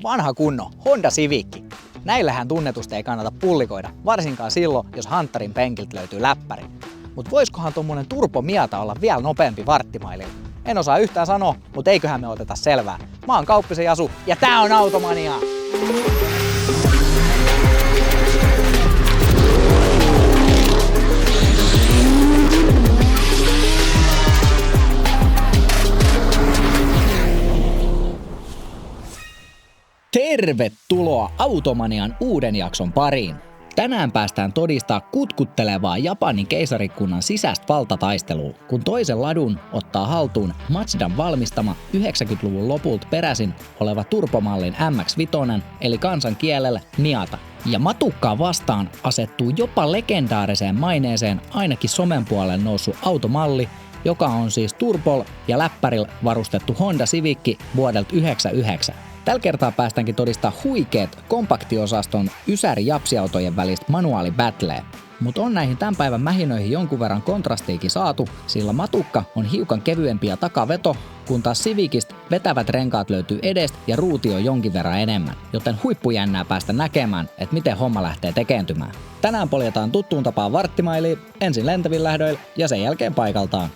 Vanha kunno Honda Civic. Näillähän tunnetusti ei kannata pullikoida, varsinkaan silloin, jos Hunterin penkiltä löytyy läppäri. Mut voiskohan tommonen Turbo Miata olla vielä nopeampi varttimaililla? En osaa yhtään sanoa, mut eiköhän me oteta selvää. Mä oon Kauppisen Jasu ja tää on Automania! Tervetuloa Automanian uuden jakson pariin. Tänään päästään todistaa kutkuttelevaa Japanin keisarikunnan sisäistä valtataistelua, kun toisen ladun ottaa haltuun Mazdan valmistama 90-luvun lopulta peräisin oleva turbomallin MX-5, eli kansan kielellä Miata. Ja matukkaa vastaan asettuu jopa legendaariseen maineeseen ainakin somen puolelle noussut automalli, joka on siis turbolla ja läppärillä varustettu Honda Civic vuodelta 1999. Tällä kertaa päästäänkin todistaa huikeet kompaktiosaston Ysäri-japsiautojen välistä manuaalibattleä. Mut on näihin tämän päivän mähinöihin jonkun verran kontrastiikin saatu, sillä matukka on hiukan kevyempi ja takaveto, kun taas Civicistä vetävät renkaat löytyy edestä ja ruuti on jonkin verran enemmän. Joten huippujännää päästä näkemään, että miten homma lähtee tekeytymään. Tänään poljetaan tuttuun tapaan varttimailiin, ensin lentävillä lähdöillä ja sen jälkeen paikaltaan.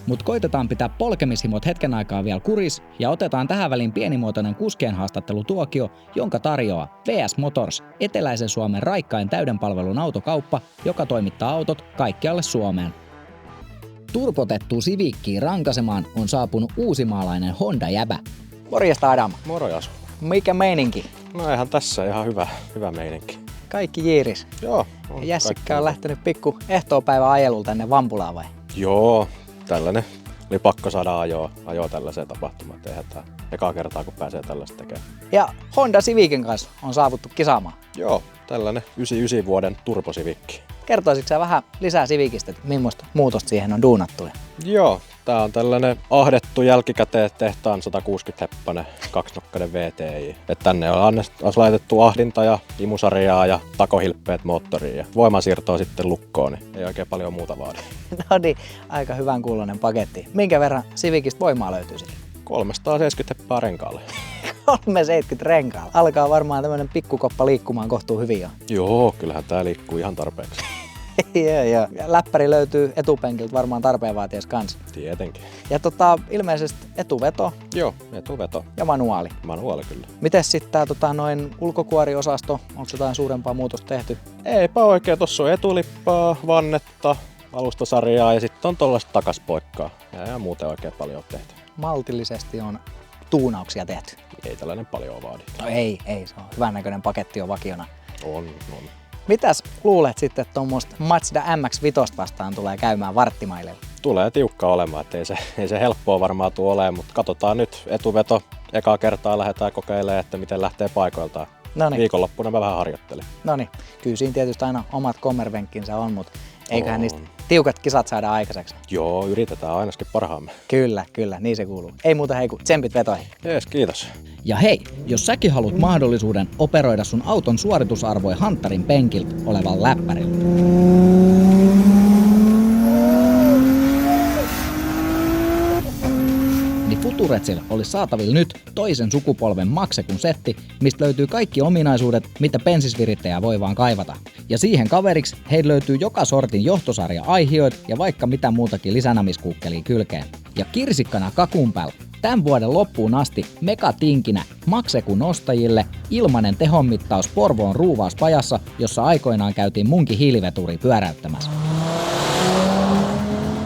Mut koitetaan pitää polkemishimot hetken aikaa vielä kuris ja otetaan tähän väliin pienimuotoinen kuskien haastattelutuokio, jonka tarjoaa VS Motors, eteläisen Suomen raikkain täyden palvelun autokauppa, joka toimittaa autot kaikkialle Suomeen. Turpotettua Civickiin rankasemaan on saapunut uusimaalainen Honda jäbä. Morjesta Adam. Moro Jasu. Mikä meininki? No eihän tässä ihan hyvä meininki. Kaikki jiiris. Joo. Jässikkä on lähtenyt pikku ehtoopäivän ajelulla tänne Vampulaan vai? Joo, tällainen oli pakko saada ajoa tällaiseen tapahtumaan. Eihän tää ekaa kertaa kun pääsee tällaista tekemään. Ja Honda Civicin kanssa on saavuttu kisaamaan. Joo, tällainen 99 vuoden Turbo Civic. Kertoisitko sä vähän lisää Civicistä, että millaista muutosta siihen on duunattu? Joo, tää on tällainen ahdettu jälkikäteen tehtaan 160-heppainen kaksnokkainen VTI. Et tänne on laitettu ahdinta ja imusarjaa ja takohilppeet moottoriin ja voimansiirtoa sitten lukkoon, niin ei oikein paljon muuta vaadi. No niin, aika hyvän kuuloinen paketti. Minkä verran Civicistä voimaa löytyy sitten? 370 heppaa renkaalle. 370 renkaalla. Alkaa varmaan tämmönen pikkukoppa liikkumaan kohtuu hyvin jo. Joo, kyllähän tää liikkuu ihan tarpeeksi. Joo. Ja läppäri löytyy etupenkiltä varmaan tarpeen vaatiessa kanssa. Tietenkin. Ja ilmeisesti etuveto. Joo, etuveto. Ja manuaali. Manuaali kyllä. Mites sitten tää noin ulkokuoriosasto? Onko jotain suurempaa muutosta tehty? Eipä oikein. Tossa on etulippaa, vannetta, alustasarjaa ja sitten on tollaista takaspoikkaa. Ja muuten oikein paljon on tehty. Maltillisesti on tuunauksia tehty. Ei tällainen paljon vaadi. No ei. Se on hyvän näköinen paketti on vakiona. On. Mitäs luulet sitten, että tuommoista Mazda MX-5 vastaan tulee käymään varttimailella? Tulee tiukka olemaan, että ei se helppoa varmaan tule olemaan, mutta katsotaan nyt etuveto. Ekaa kertaa lähdetään kokeilemaan, että miten lähtee paikoiltaan. Noniin. Viikonloppuna mä vähän harjoittelin. Noniin, kyllä siinä tietysti aina omat kommervenkkinsä on, mutta eiköhän niistä tiukat kisat saada aikaiseksi. Joo, yritetään ainakin parhaamme. Kyllä, niin se kuuluu. Ei muuta hei, kun tsempit vetoihin. Jees, kiitos. Ja hei, jos säkin haluat mahdollisuuden operoida sun auton suoritusarvoja Hunterin penkiltä olevan läppärillä. Niin Futuretsil olisi saatavilla nyt toisen sukupolven Maxekun setti, mistä löytyy kaikki ominaisuudet, mitä pensisvirittäjä voi vaan kaivata. Ja siihen kaveriksi heillä löytyy joka sortin johtosarja aihioita ja vaikka mitä muutakin lisänamiskuukkelia kylkeen. Ja kirsikkana kakun päällä tämän vuoden loppuun asti megatinkinä Maxekun ostajille ilmainen tehonmittaus Porvoon ruuvauspajassa, jossa aikoinaan käytiin munkin hiiliveturi pyöräyttämässä.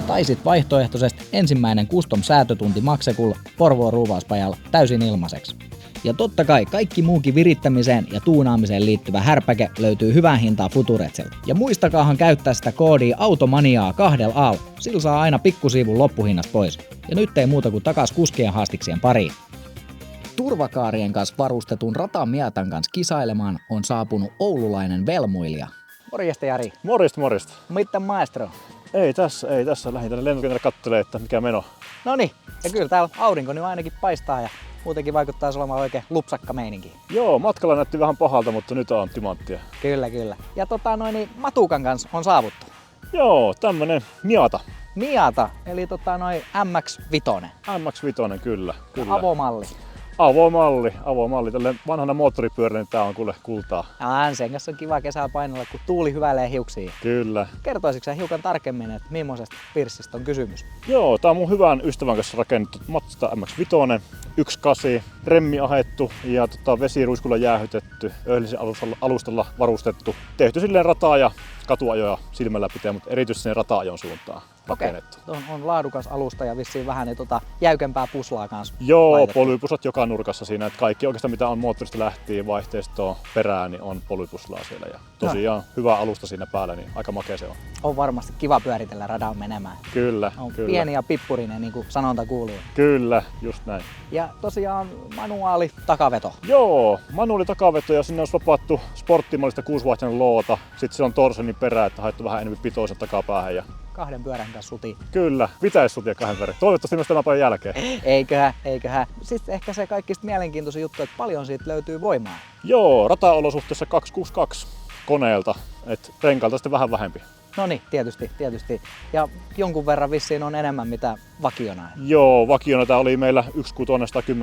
Tai sit vaihtoehtoisesti ensimmäinen custom-säätötunti Maxekulla Porvoon ruuvauspajalla täysin ilmaiseksi. Ja totta kai kaikki muukin virittämiseen ja tuunaamiseen liittyvä härpäke löytyy hyvään hintaan Futuretselta. Ja muistakaahan käyttää sitä koodia Automaniaa 2 A. Sillä saa aina pikkusiivun loppuhinnasta pois. Ja nyt ei muuta kuin takas kuskien haastiksien pariin. Turvakaarien kanssa varustetun Rata-Miatan kanssa kisailemaan on saapunut oululainen velmuilija. Morjesta Jari. Morjesta. Mitä maestro? Ei tässä. Lähdin tänne lentokentälle kattelemaan, että mikä meno. Noniin, ja kyllä täällä aurinko nyt ainakin paistaa ja muutenkin vaikuttaa olemaan oikein lupsakka meininki. Joo, matkalla näytti vähän pahalta, mutta nyt on timanttia. Kyllä. Ja Matukan kanssa on saavuttu. Joo, tämmönen Miata. Miata, eli MX-5. MX-5, kyllä. Avomalli. Avomalli. Tälleen vanhana moottoripyörällä niin tää on kuule kultaa. Sen kanssa on kiva kesällä painella, kun tuuli hyväilee hiuksiin. Kyllä. Kertoisitko sä hiukan tarkemmin, että millaisesta pirssistä on kysymys? Joo, tää on mun hyvän ystävän kanssa rakennettu Mazda MX-5, 1.8, remmi ahettu ja vesiruiskulla jäähytetty, öljyisen alustalla varustettu. Tehty silleen rataa ja katuajoja silmällä pitää, mutta erityisesti sen rata-ajon suuntaan rakennettu. On laadukas alusta ja vissiin vähän niin jäykempää puslaa kanssa. Joo, laitettu. polypuslat joka nurkassa siinä, että kaikki oikeastaan mitä on moottorista lähtien vaihteistoon perään, niin on polypuslaa siellä. Ja tosiaan hyvä alusta siinä päällä, niin aika makea se on. On varmasti kiva pyöritellä radan menemään. Kyllä, on kyllä. Pieni ja pippurinen, niin kuin sanonta kuuluu. Kyllä, just näin. Ja tosiaan manuaali takaveto. Joo, manuaali takaveto ja sinne on vapaattu sporttimallista 6-vaihteinen loota. Sitten se on torsonin perä, että haettu vähän enemmän pitoisen takapäähän. Ja 2 pyörän kanssa suti. kyllä, pitäisi sutia 2 pyörän. Toivottavasti myös tämän päivän jälkeen. Eiköhän. Sitten ehkä se kaikista mielenkiintoisin juttu, että paljon siitä löytyy voimaa. Joo, rataolosuhteessa 262 koneelta, että renkailta sitten vähän vähempi. No niin, tietysti. Ja jonkun verran vissiin on enemmän mitä vakiona. Joo, vakiona tää oli meillä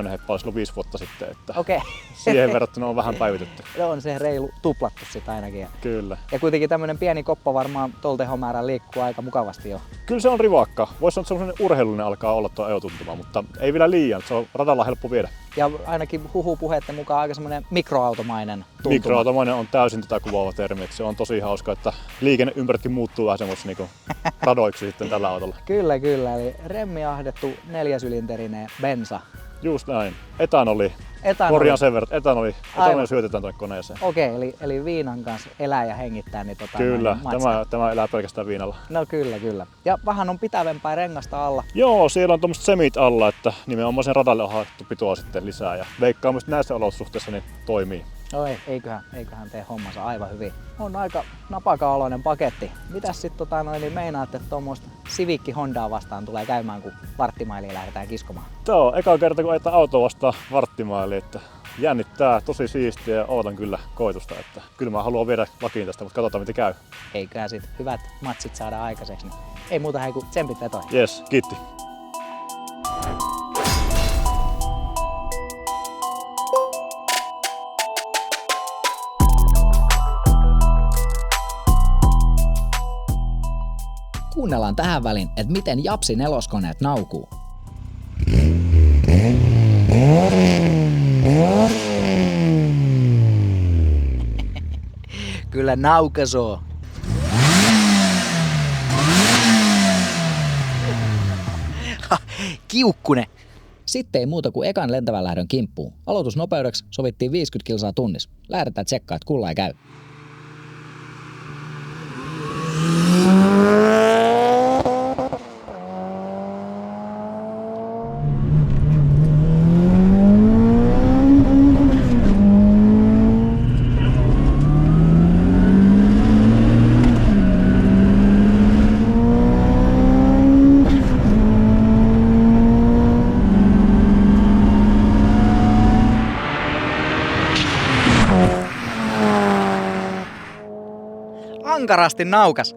1.610 heppaa silloin 5 vuotta sitten, että Okei. siihen verrattuna on vähän päivitetty. On se reilu tuplattu sitä ainakin. Kyllä. Ja kuitenkin tämmönen pieni koppa varmaan tuolla tehomäärän liikkuu aika mukavasti jo. Kyllä se on rivakka. Voisi sanoa, että semmoinen urheilullinen alkaa olla tuo ajotuntuma, mutta ei vielä liian. Se on radalla helppo viedä. Ja ainakin huhupuheiden mukaan aika semmoinen mikroautomainen tuntuma. Mikroautomainen on täysin tätä kuvaava termi. Se on tosi hauska, että liikenne ympärikin muuttuu vähän semmoisiksi niinku radoiksi sitten tällä autolla. Kyllä. Eli remmi ahdettu 4-sylinterinen bensa. Just näin. Etanoli. Korjaan sen verran, etanoli syötetään tuonne koneeseen. Okei, eli viinan kanssa elää ja hengittää. Niin kyllä, tämä elää pelkästään viinalla. No kyllä. Ja vähän on pitävämpää rengasta alla. Joo, siellä on tuommoiset semit alla, että nimenomaan sen radalle on haettu pitoa sitten lisää. Ja veikkaa myös näissä olosuhteissa niin toimii. Eiköhän tee hommansa aivan hyvin. On aika napaka-oloinen paketti. Mitäs sitten niin meinaatte, että tuommoista Civic Hondaa vastaan tulee käymään, kun varttimailia lähdetään kiskomaan? Tämä on eka kerta, kun ajetaan auto vastaan varttimailiin, että jännittää, tosi siistiä ja ootan kyllä koitusta. Että kyllä mä haluan viedä lakiin tästä, mutta katsotaan miten käy. Eiköhän sit hyvät matsit saada aikaiseksi, niin ei muuta kuin tsempit vetoihin. Jes, kiitti. Kuunnellaan tähän väliin, että miten Japsi neloskoneet naukuu. Kyllä naukasoo. Kiukkune. Sitten ei muuta kuin ekan lentävän lähdön kimppuun. Aloitusnopeudeksi sovittiin 50 kilsaa tunnissa. Lähdetään tsekkaa, että kulla ei käy. Ankarasti naukas.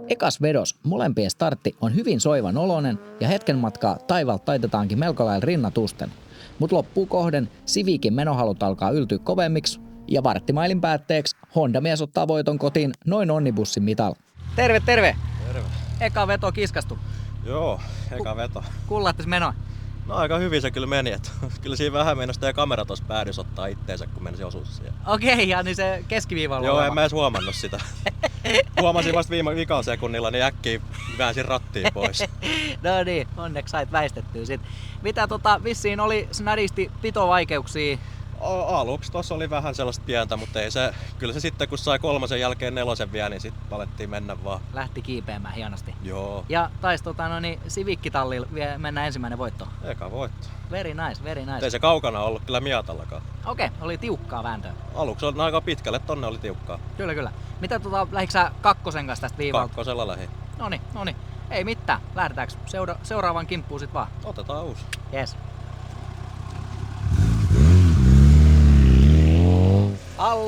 Ekas vedos molempien startti on hyvin soivan oloinen ja hetken matkaa taivalta taitetaankin melko lailla rinnatusten. Mut loppuu kohden Civicin menohalut alkaa yltyä kovemmiksi ja varttimailin päätteeksi Honda-mies ottaa voiton kotiin noin onnibussin mitalla. Terve! Terve. Eka veto kiskastu. Joo, eka veto. Kullattis meno. No aika hyvin se kyllä meni, että kyllä siinä vähän meinasi teidän kamera tuossa päädys ottaa itteensä, kun menisi osuus siihen. Okei, ja niin se keskiviivalla Joo, en mä edes huomannut sitä. Huomasin vasta vikan sekunnilla, niin äkkiä väänsin rattiin pois. No niin, onneksi sait väistettyä sit. Mitä vissiin oli snadisti pitovaikeuksia? Aluksi tossa oli vähän sellaista pientä, mutta ei se, kyllä se sitten kun sai 3 jälkeen 4 vielä, niin sitten alettiin mennä vaan. Lähti kiipeämään hienosti. Joo. Ja taisi Civic-tallilla mennä ensimmäinen voitto. Eka voitto. Very nice. Ei se kaukana ollut kyllä Miatallakaan. Okei, oli tiukkaa vääntöä. Aluksi on aika pitkälle, tonne oli tiukkaa. Kyllä. Mitä lähdikö sä kakkosen kanssa tästä viivalta? Kakkosella lähi. Noniin. Ei mitään. Lähdetäänkö seuraavaan kimppuun sit vaan? Otetaan uusi. Yes.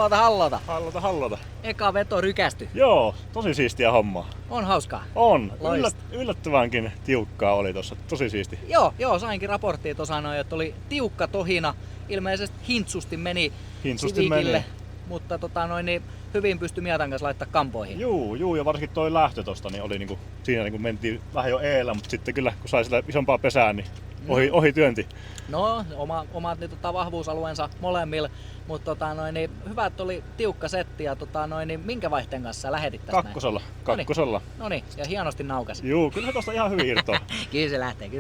Hallata. Eka veto rykästy. Joo, tosi siistiä hommaa. On hauskaa. On. Loist- Yllättävänkin tiukkaa oli tossa. Tosi siisti. Joo, sainkin raporttia tuossa noin, että oli tiukka tohina. Ilmeisesti hintsusti meni Civicille, meni. mutta niin hyvin pystyi Miatan kanssa laittaa kampoihin. Juu, ja varsinkin toi lähtö tosta, niin oli niinku, siinä niinku mentiin vähän jo eellä, mutta sitten kyllä kun sai sitä isompaa pesää, niin ohi työnti. No, omat niin, vahvuusalueensa molemmilla, mutta niin, hyvä, että oli tiukka setti ja niin, minkä vaihteen kanssa sä lähetit tästä Kakkosella. Noniin, ja hienosti naukas. Juu, kyllä se tosta ihan hyvin irtoaa. Kyllä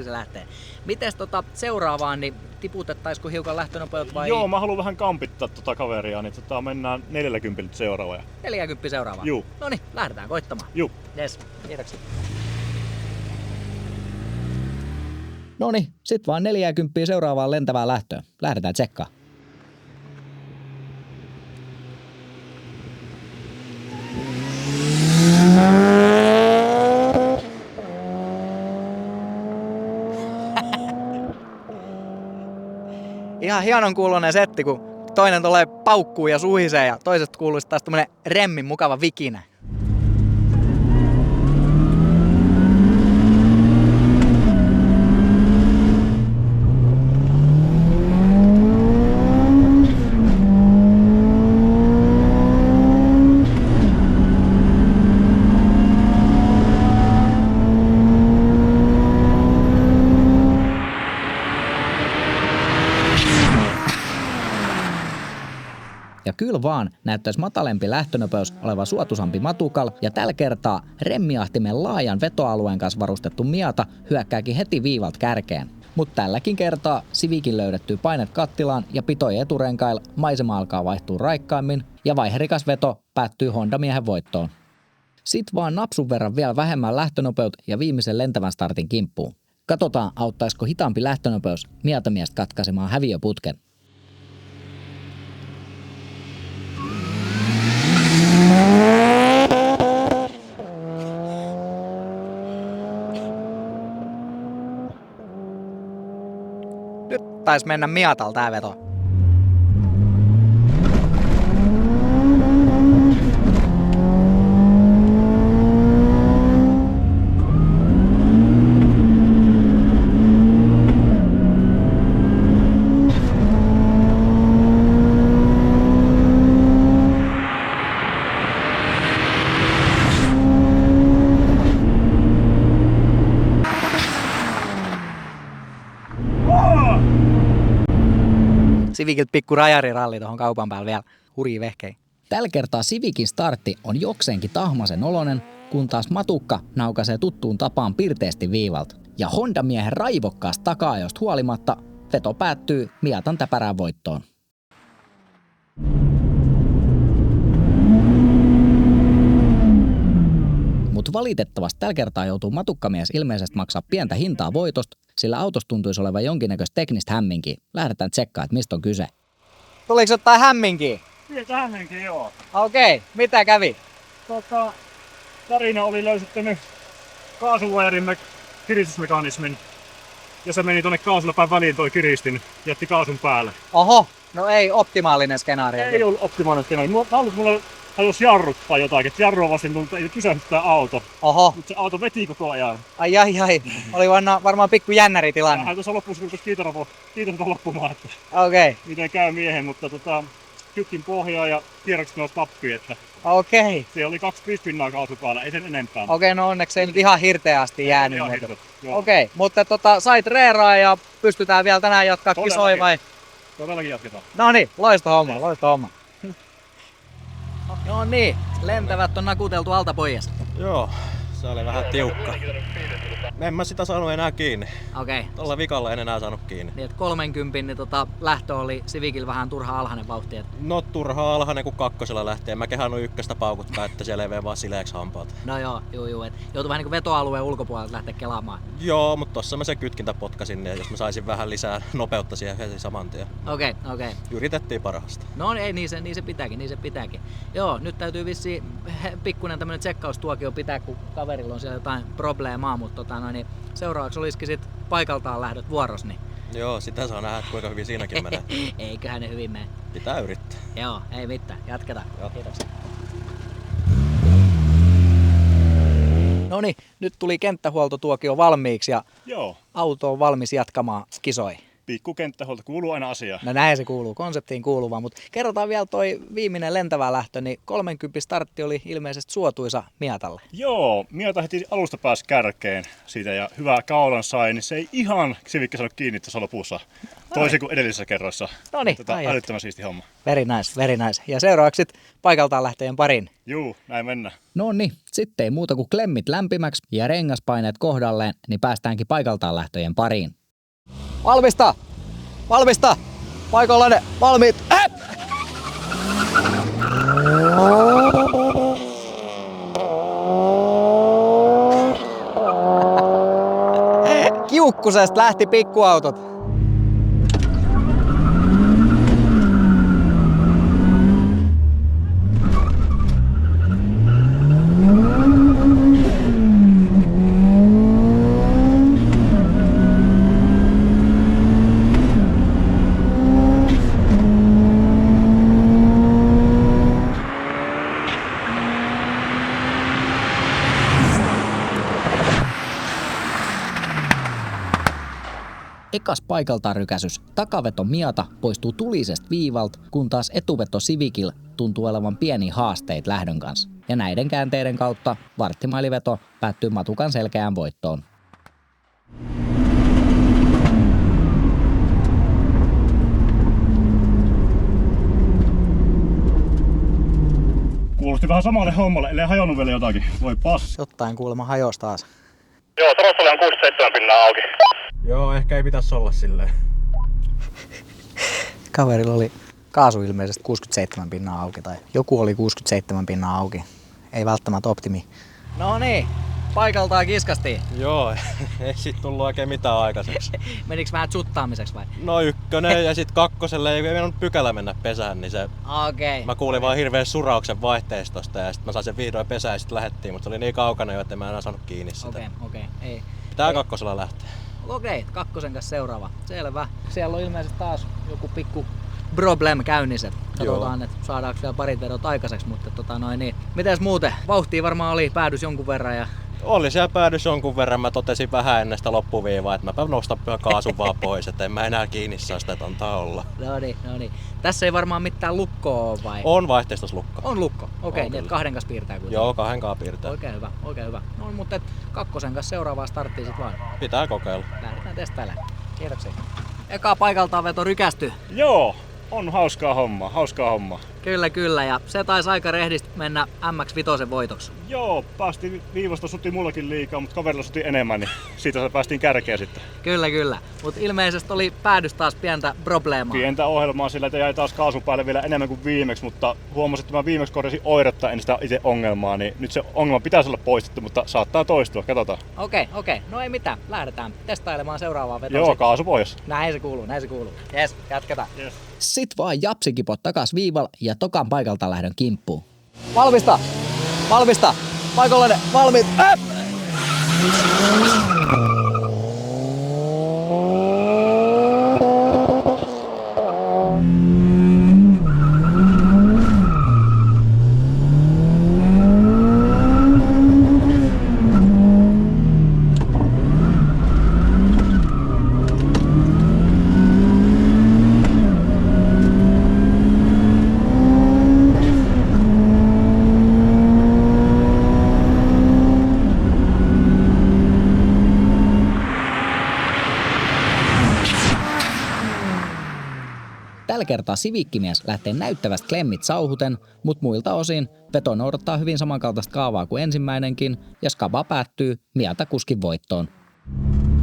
se lähtee. Mites seuraavaan, niin tiputettaisiko hiukan lähtönopeut vai? Joo, mä haluan vähän kampittaa kaveria, niin mennään 40 seuraavaan. 40 seuraavaan? Juu. Noniin, lähdetään koittamaan. Juu. Jes, kiitoksia. Noniin, sit vaan 40 seuraavaan lentävään lähtöön. Lähdetään tsekkaan. Ihan hienon kuuloinen setti, kun toinen tulee paukkuu ja suhisee ja toisesta kuuluu taas tämmönen remmin mukava vikinä. Ja kyllä vaan näyttäisi matalempi lähtönopeus olevan suotuisampi matukal, ja tällä kertaa remmiahtimen laajan vetoalueen kanssa varustettu Miata hyökkääkin heti viivalta kärkeen. Mutta tälläkin kertaa Civicin löydettyy painet kattilaan ja pitoi eturenkailla, maisema alkaa vaihtua raikkaimmin ja vaiherikas veto päättyy Honda-miehen voittoon. Sitten vaan napsun verran vielä vähemmän lähtönopeut ja viimeisen lentävän startin kimppuun. Katsotaan, auttaisiko hitaampi lähtönopeus Miatamiestä katkaisemaan häviöputken. Nyt taisi mennä Miatalla tää veto. Civiciltä pikku rajariralli tuohon kaupan päällä vielä. Hurjii vehkei. Tällä kertaa Civicin startti on jokseenkin tahmasen oloinen, kun taas matukka naukaisee tuttuun tapaan pirteesti viivalta. Ja Honda-miehen raivokkaasta taka-ajosta huolimatta veto päättyy Miatan täpärään voittoon. Mutta valitettavasti tällä kertaa joutuu matukkamies ilmeisesti maksaa pientä hintaa voitosta, sillä autossa tuntuisi olevan jonkinnäköistä teknistä hämminkiä. Lähdetään tsekkaamaan, että mistä on kyse. Tuliko jotain hämminkiä? Pientä hämminkiä, joo. Okei, mitä kävi? Tarina oli löysyttänyt kaasuvajarin kiristysmekanismin ja se meni tuonne kaasulla päin väliin toi kiristin, jätti kaasun päälle. Oho, no ei optimaalinen skenaario. Ei ollut optimaalinen skenaario. Mulla halusi jarruttaa jotakin, että jarrua vasten ei pysähdyttää auto. Oho. Mutta se auto veti koko ajan. Ai. Oli varmaan pikku jännäritilanne. Vähän tuossa lopussa kiitos loppumaan, että Okei. miten käy miehen, mutta kytkin pohjaa ja kierrokset nousi pappiin, että Okei. se oli 25 pinnaa kaasu päällä, ei sen enempää. Okei, no onneksi ei nyt ihan hirteästi jäänyt. Ihan Mutta... hirveet, joo. Okei, mutta sait reeraa ja pystytään vielä tänään jatkaa kisoja vai? Todellakin jatketaan. No niin, loista homma. No niin, lentävät on nakuteltu alta pois. Joo, se oli vähän tiukka. En mä sitä saanut enää kiinni. Okei. Tuolla vikalla en enää saanut kiinni. Niin, että 30 niin lähtö oli Civicillä vähän turha alhainen vauhti. No turhaa alhainen kun kakkosella lähtee. Mä kehannut ykköstä paukuttaa, että siellä ei vee vaan sileeksi hampaat. No joo, et joutui vähän niin vetoalueen ulkopuolelta lähteä kelaamaan. Joo, mutta tossa mä sen kytkintä potkasin ja jos mä saisin vähän lisää nopeutta siihen heti saman tien. Okei. Yritettiin parhaasta. No ei, niin se pitääkin. Joo, nyt täytyy vissiin pikkuinen tämmönen tsekkaustuokio pitää, kun kaverilla on siellä jotain probleemaa, mutta niin seuraavaksi olisikin sit paikaltaan lähdöt vuorossa, niin Joo, sitä saa nähdä, kuinka hyvin siinäkin menee. Eiköhän ne hyvin mene. Pitää yrittää. Joo, ei mitään. Jatketaan. Joo. Kiitoksia. Noniin, nyt tuli kenttähuoltotuokio valmiiksi ja Joo, auto on valmis jatkamaan kisoihin. pikku kenttähuolto kuuluu aina asiaan. No näin se kuuluu, konseptiin kuuluvaa, mutta kerrotaan vielä toi viimeinen lentävä lähtö, niin 30 startti oli ilmeisesti suotuisa Miatalle. Joo, Miata heti alusta pääsi kärkeen siitä ja hyvää kaulan sai, niin se ei ihan sivikkä saanut kiinni tuossa lopussa. Toisin kuin edellisissä kerroissa. Noniin, Älyttömän siisti homma. very nice, very nice. Ja seuraavaksi sit paikaltaan lähtöjen pariin. Juu, näin mennään. No niin, sitten ei muuta kuin klemmit lämpimäksi ja rengaspaineet kohdalleen, niin päästäänkin paikaltaan lähtöjen pariin. Valmista! Valmista! Paikallanne, valmiit! Kiukkusesta lähti pikkuautot. Ekas paikaltaan rykäsys, takaveto Miata poistuu tulisesta viivalta, kun taas etuveto Civicil tuntuu olevan pieni haasteita lähdön kanssa. Ja näiden käänteiden kautta varttimailiveto päättyy matukan selkeään voittoon. Kuulosti vähän samalle hommalle, ellei hajonnut vielä jotakin. Voi passi. Jotain kuulemma hajosi taas. Joo, Trossoli on 67 pinnaa auki. Joo, ehkä ei pitäisi olla silleen. Kaverilla oli kaasu ilmeisesti 67 pinnaa auki tai joku oli 67 pinnaa auki. Ei välttämättä optimi. No niin, paikaltaan kiskastiin. Joo, ei sit tullut oikein mitään aikaiseksi. Meniks vähän chuttaamiseksi vai? No ykkönen ja sit kakkoselle ei meinannut pykälä mennä pesään, niin se... Okei. Mä kuulin vaan hirveän surauksen vaihteistosta ja sit mä sain sen vihdoin pesään ja sit lähettiin, mutta se oli niin kaukana jo, että mä en enää saanut kiinni sitä. Okei. Ei. Pitää kakkosella lähteä. Okei, kakkosen kanssa seuraava. Selvä. Siellä on ilmeisesti taas joku pikku problem käynnissä. Katsotaan, että saadaanko vielä parit vedot aikaiseksi, mutta niin. Mites muuten? Vauhtia varmaan oli päädys jonkun verran ja... Oli siellä päädys jonkun verran. Mä totesin vähän ennen sitä loppuviivaa, että mäpä nostan kaasun vaan pois, että en mä enää kiinni saa sitä, että antaa olla. No niin. Tässä ei varmaan mitään lukkoa ole vai? On vaihteistos lukko. On lukko. Okei, On niin että kahden kanssa piirtää kuitenkin. Joo, kahden kanssa piirtää. Oikein hyvä. No mutta kakkosen kanssa seuraavaa starttia sit vaan. Pitää kokeilla. Lähdetään testailemaan. Kiitoksia. Eka paikaltaan veto rykästy. Joo, on hauskaa hommaa. Kyllä. Ja se taisi aika rehdisti mennä MX-5 voitoksi. Joo, päästiin viivasta suti mullakin liikaa, mutta kaverilla suti enemmän, niin siitä päästiin kärkeen sitten. Kyllä. Mutta ilmeisesti oli päädys taas pientä probleemaa. Pientä ohjelmaa sillä, että jäi taas kaasun päälle vielä enemmän kuin viimeksi, mutta huomasin, että mä viimeksi korjasin oiretta ennen sitä itse ongelmaa, niin nyt se ongelma pitäisi olla poistettu, mutta saattaa toistua, katsotaan. Okei. No ei mitään. Lähdetään testailemaan seuraavaa vetoa. Joo, kaasu pohjassa. Näin se kuuluu. Jes, jatketaan. Yes. Sit vaan japsikipot takas viival ja tokan paikalta lähdön kimppuun. Valmista! Paikallainen, valmiit! Tällä kertaa Civic-mies lähtee näyttävästi klemmit sauhuten, mutta muilta osin veto noudattaa hyvin samankaltaista kaavaa kuin ensimmäinenkin ja skaba päättyy Miata kuskin voittoon.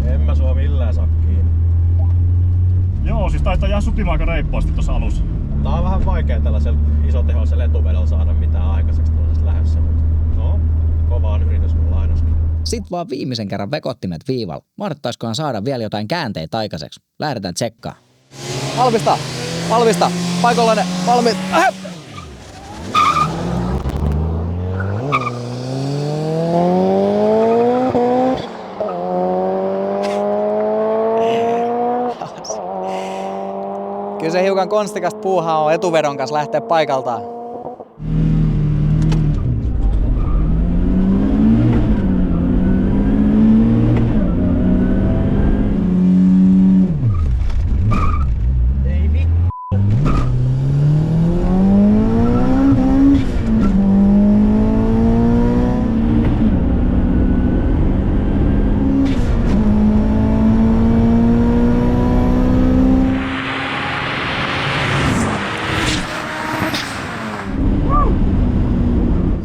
En mä sua millään saa kiinni. Joo, siis taitaa jää sutimaan aika reippaasti tuossa alussa. Tää on vähän vaikea tällaisella isotehoisella etuvedolla saada mitään aikaiseksi tuollaisessa lähdössä, mutta no, kova on yritys mulla ainakin. Sitten vaan viimeisen kerran vekottimet viivalla. Mahdottaisikohan saada vielä jotain käänteitä aikaiseksi? Lähdetään tsekkaan. Valmista! Paikallainen, valmiit! hiukan konstikasta puuhaa on etuvedon kanssa lähteä paikaltaan.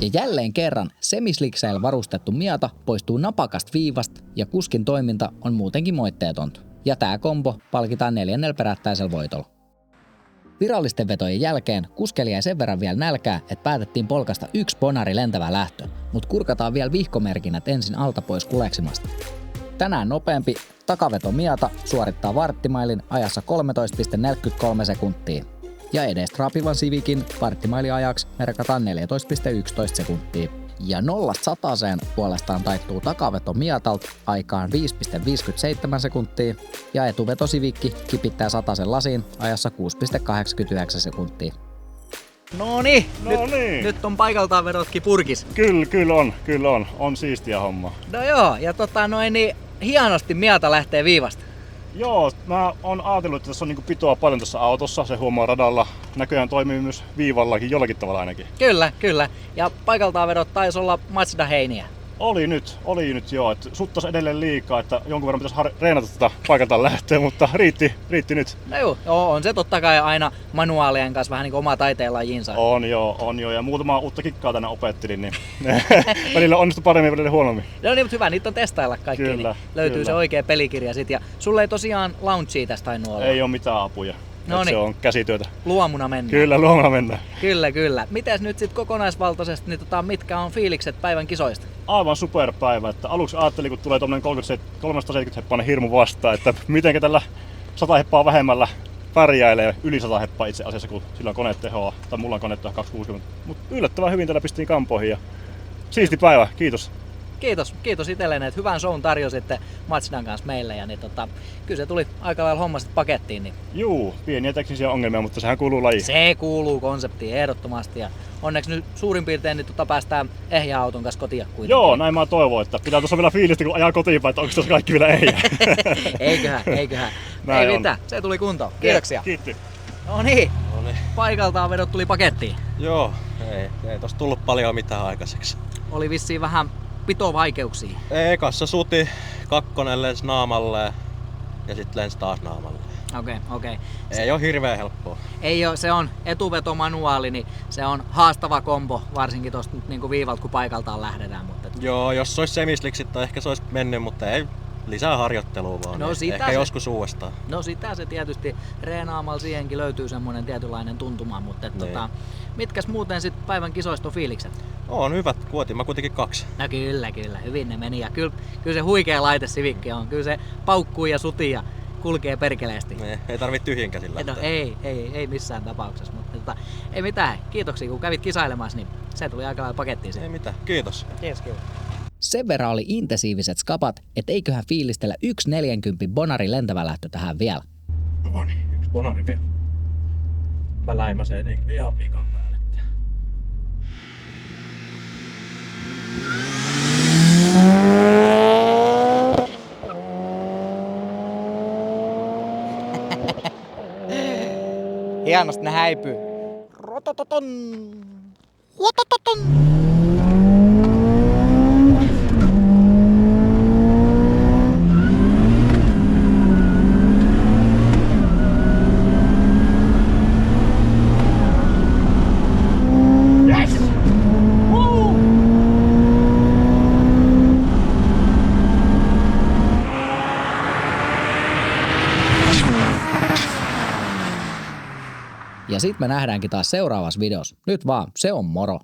Ja jälleen kerran semislikseillä varustettu Miata poistuu napakasta viivasta ja kuskin toiminta on muutenkin moitteetonta. Ja tää kombo palkitaan 4. perättäisellä voitolla. Virallisten vetojen jälkeen kuskeli jäi sen verran vielä nälkää, että päätettiin polkasta 1 bonari lentävä lähtö, mutta kurkataan vielä vihkomerkinnät ensin alta pois kuleksimasta. Tänään nopeampi takaveto Miata suorittaa varttimailin ajassa 13,43 sekuntia. Ja edestä raapivan Civicin varttimailiajaksi merkataan 14,11 sekuntia. Ja 0-100 puolestaan taittuu takaveto Miatalta aikaan 5,57 sekuntia ja etuveto Civic kipittää 100 lasiin ajassa 6,89 sekuntia. Noniin, nyt on paikaltaan vedotkin purkis. Kyllä on. On siistiä homma. No joo, ja niin hienosti Miata lähtee viivasta. Joo, mä oon ajatellut, että tässä on niinku pitoa paljon tuossa autossa. Se huomaa radalla. Näköjään toimii myös viivallakin jollakin tavalla ainakin. Kyllä. Ja paikaltaan vedot taisi olla Mazda heiniä. Oli nyt joo. Et suttas edelleen liikaa, että jonkun verran pitäisi reenata tätä paikaltaan lähteä, mutta riitti nyt. No joo, on se totta kai aina manuaalien kanssa vähän niin kuin oma taiteenlajinsa. On joo. Ja muutama uutta kikkaa tänne opettelin, niin välillä onnistui paremmin, välillä huonommin. No niin, mutta hyvä, niitä on testailla kaikki, niin löytyy se oikea pelikirja sit. Ja sulle ei tosiaan launchia tästä tainnut olla? Ei ole mitään apuja. Se on käsityötä. Luomuna mennään. Kyllä, luomuna mennään. Kyllä. Mites nyt sit kokonaisvaltaisesti, niin mitkä on fiilikset päivän kisoista? Aivan superpäivä. Että aluksi ajattelin, kun tulee tommonen 370 heppainen hirmu vastaan, että mitenkä tällä 100 heppaa vähemmällä pärjäilee yli 100 heppaa itse asiassa, kun sillä on konetehoa, tai mulla on konetehoa 260. Mutta yllättävän hyvin tällä pistiin kampoihin ja siisti päivä, kiitos. Kiitos itselleen, että hyvän shown tarjositte Mazdan kanssa meille ja niin kyllä se tuli aika lailla hommasit pakettiin. Niin. Juu, pieniä teknisiä ongelmia, mutta sehän kuuluu lajiin. Se kuuluu konseptiin ehdottomasti ja onneksi nyt suurin piirtein niin päästään ehjä auton kanssa kotiin kuitenkin. Joo, näin mä toivon, että pitää tuossa vielä fiilistä kun ajaa kotiin päin, että onko tuossa kaikki vielä ehjä. Eiköhän. Ei mitään, se tuli kuntoon. Kiitoksia. Kiitti. No niin, paikaltaan vedot tuli pakettiin. Joo, ei tossa tullut paljon mitään aikaiseksi. Oli vissiin vähän pitovaikeuksia. Ekassa suti, 2 lensi naamalle ja sitten lensi taas naamalle. Okei. Ei ole hirveän helppoa. Ei ole, se on etuvetomanuaali, niin se on haastava kombo, varsinkin tuosta niin viivalta kun paikaltaan lähdetään. Mutta... Joo, jos se olisi semisliksit, ehkä se olisi mennyt, mutta ei lisää harjoittelua vaan. No, ehkä joskus uudestaan. No sitä se tietysti reenaamalla siihenkin löytyy semmoinen tietynlainen tuntuma, mutta mitkäs muuten sitten päivän kisoista on fiilikset? On hyvät, kuotin mä kuitenkin 2. No kyllä, hyvin ne meni ja kyllä se huikea laite Civic on, kyllä se paukkuu ja sutii ja kulkee perkeleesti. Ei tarvitse tyhjin käsin lähteä. No ei missään tapauksessa, mutta ei mitään, kiitoksia kun kävit kisailemassa, niin se tuli aika lailla pakettiin. Ei mitään, kiitos. Kiitos. Sen verran oli intensiiviset skapat, et eiköhän fiilistellä 1,40 bonari lentävä lähtö tähän vielä. No niin, 1 bonari vielä. Mä läimäseen ihan vikan päälle. Hienosti ne häipyy. Rotototon. Rotototon. Ja sit me nähdäänkin taas seuraavassa videossa. Nyt vaan, se on moro!